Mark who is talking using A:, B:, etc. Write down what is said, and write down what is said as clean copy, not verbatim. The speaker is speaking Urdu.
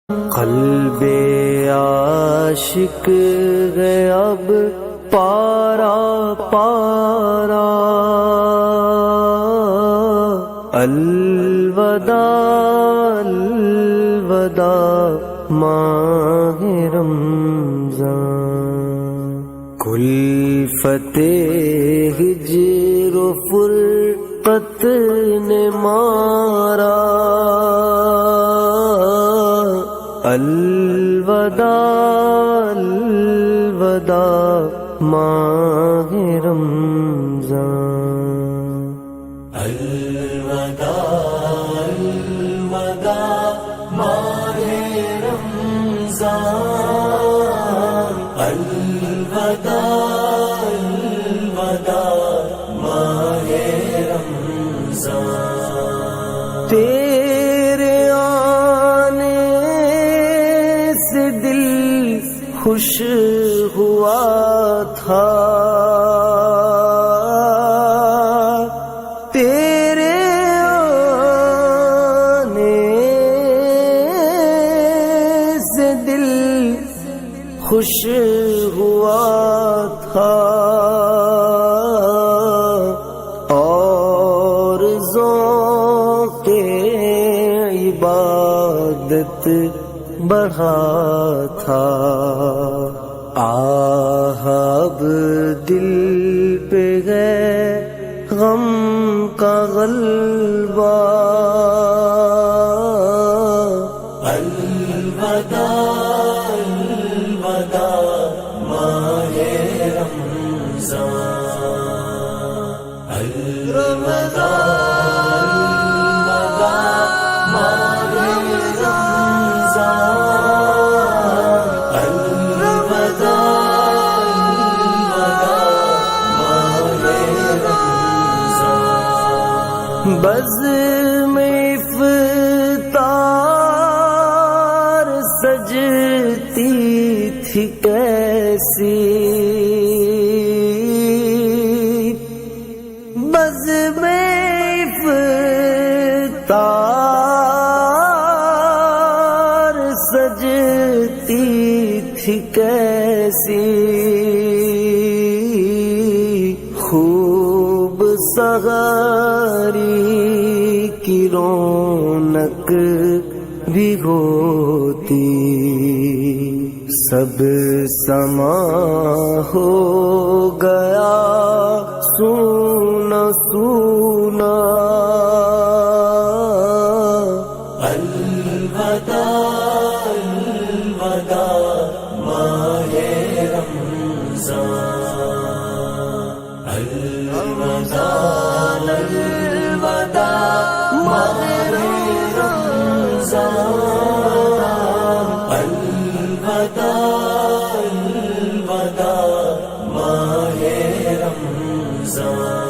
A: قلب عاشق ہے اب پارا پارا، الوداع الوداع ماہ رمضان، کلفت ہجر و فرقت نے مارا، الوداع الوداع ماہ رمضان، الوداع الوداع ماہ رمضان، الوداع الوداع ماہ رمضان، تیرے آنے سے دل خوش ہوا تھا، تیرے آنے سے دل خوش ہوا تھا، اور ذوق عبادت بڑھا تھا، آہ اب دل پہ ہے غم کا غلبہ، الوداع الوداع ماہ رمضان، الوداع الوداع ماہ رمضان، الوداع الوداع ماہ رمضان، بزم افطار سجتی تھی کیسی، بزم افطار سجتی تھی کیسی، خوب سحری کی رونق بھی ہوتی، سب سما ہو گیا سونا سونا، الوداع الوداع ماہ رمضان، الوداع الوداع ماہ رمضان، الوداع الوداع ماہ رمضان۔